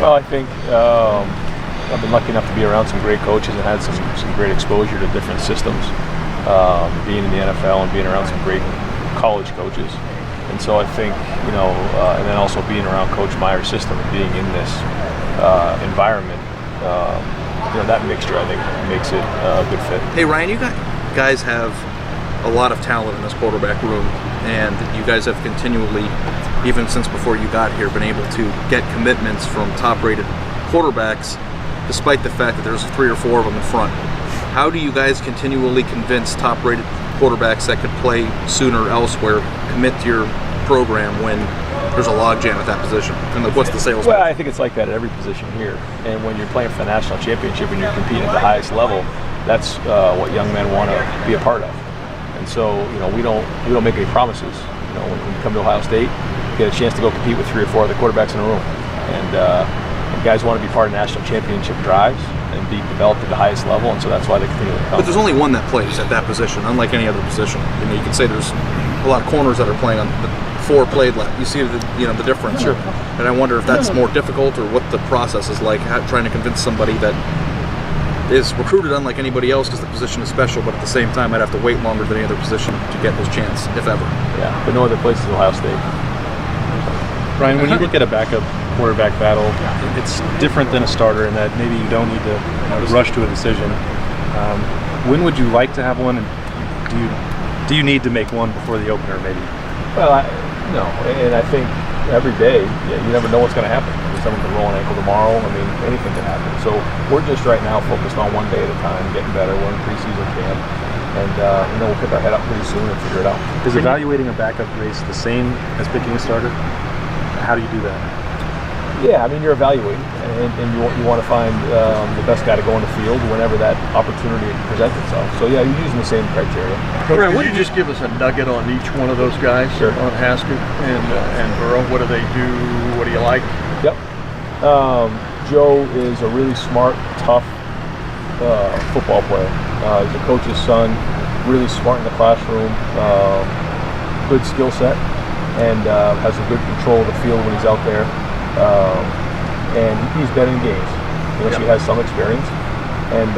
Well, I think I've been lucky enough to be around some great coaches and had some great exposure to different systems, being in the NFL and being around some great college coaches. And so I think, and then also being around Coach Meyer's system and being in this environment, that mixture, I think, makes it a good fit. Hey, Ryan, you guys have a lot of talent in this quarterback room, and you guys have continually, even since before you got here, been able to get commitments from top-rated quarterbacks, despite the fact that there's 3 or 4 of them in front. How do you guys continually convince top-rated quarterbacks that could play sooner elsewhere commit to your program when there's a logjam at that position? And what's the sales? Well, I think it's like that at every position here. And when you're playing for the national championship and you're competing at the highest level, that's what young men want to be a part of. And so, we don't make any promises. When you come to Ohio State, you get a chance to go compete with 3 or 4 other quarterbacks in a room. And guys want to be part of national championship drives and be developed at the highest level, and so that's why they continue to come. But there's only one that plays at that position, unlike any other position. You can say there's a lot of corners that are playing on the 4 played left. You see the difference. Sure. And I wonder if that's more difficult, or what the process is like, trying to convince somebody that is recruited unlike anybody else because the position is special, but at the same time might have to wait longer than any other position to get his chance, if ever. Yeah, but no other place is Ohio State. Ryan, when you look at a backup quarterback battle, it's different than a starter in that maybe you don't need to rush to a decision. When would you like to have one, and do you need to make one before the opener, maybe? Well, no, and I think every day, you never know what's going to happen. Someone can roll an ankle tomorrow. I mean, anything can happen. So we're just right now focused on one day at a time, getting better. We're in preseason camp, and we'll pick our head up pretty soon and figure it out. Is evaluating a backup race the same as picking a starter? How do you do that? Yeah, I mean, you're evaluating, and you want to find the best guy to go on the field whenever that opportunity presents itself. So yeah, you're using the same criteria. Ryan, would you just give us a nugget on each one of those guys? Sure. On Haskett and Burrow, what do they do? What do you like? Yep. Joe is a really smart, tough football player. He's a coach's son, really smart in the classroom, good skill set, and has a good control of the field when he's out there. And he's been in games, so he has some experience. And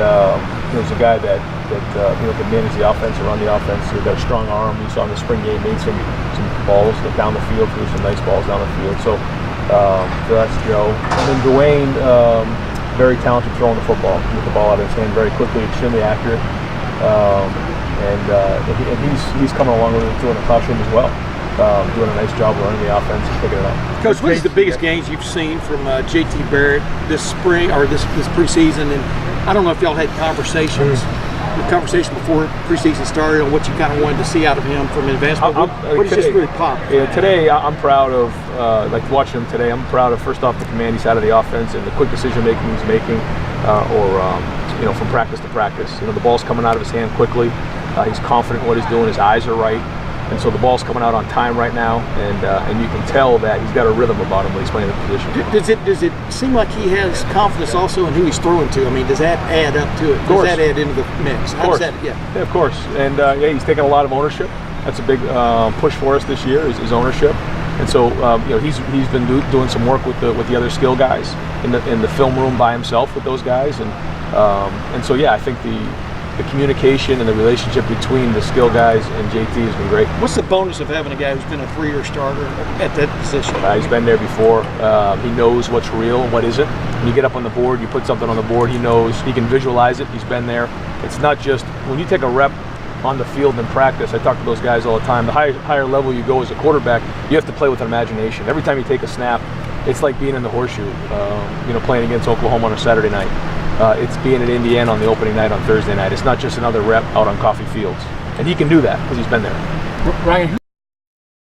he's a guy that can manage the offense and run the offense. He's got a strong arm. You saw in the spring game, made some balls down the field, threw some nice balls down the field. So that's Joe. And then Dwayne, very talented throwing the football, with the ball out of his hand very quickly, extremely accurate. And he's coming along with it too in the classroom as well. Doing a nice job learning the offense and picking it up. Coach, what is the biggest gains you've seen from JT Barrett this spring or this preseason? And I don't know if y'all had conversation before preseason started on what you kind of wanted to see out of him from advancement. What is just really popped? Yeah, today I'm proud of, like watching him today, I'm proud of first off the command he's had of the offense and the quick decision making he's making, from practice to practice. The ball's coming out of his hand quickly. He's confident in what he's doing. His eyes are right. And so the ball's coming out on time right now, and you can tell that he's got a rhythm about him when he's playing the position. Does it seem like he has confidence also in who he's throwing to? I mean, does that add up to it? Of course. Does that add into the mix? Of course. Yeah, of course. And he's taken a lot of ownership. That's a big push for us this year is ownership. And so he's been doing some work with the other skill guys in the film room by himself with those guys, and so I think the communication and the relationship between the skill guys and JT has been great. What's the bonus of having a guy who's been a 3-year starter at that position? He's been there before. He knows what's real and what isn't. When you get up on the board, you put something on the board, he knows, he can visualize it, he's been there. It's not just, when you take a rep on the field in practice, I talk to those guys all the time, the higher level you go as a quarterback, you have to play with an imagination. Every time you take a snap, it's like being in the horseshoe, playing against Oklahoma on a Saturday night. It's being at Indiana on the opening night on Thursday night. It's not just another rep out on Coffee Fields. And he can do that because he's been there. Ryan,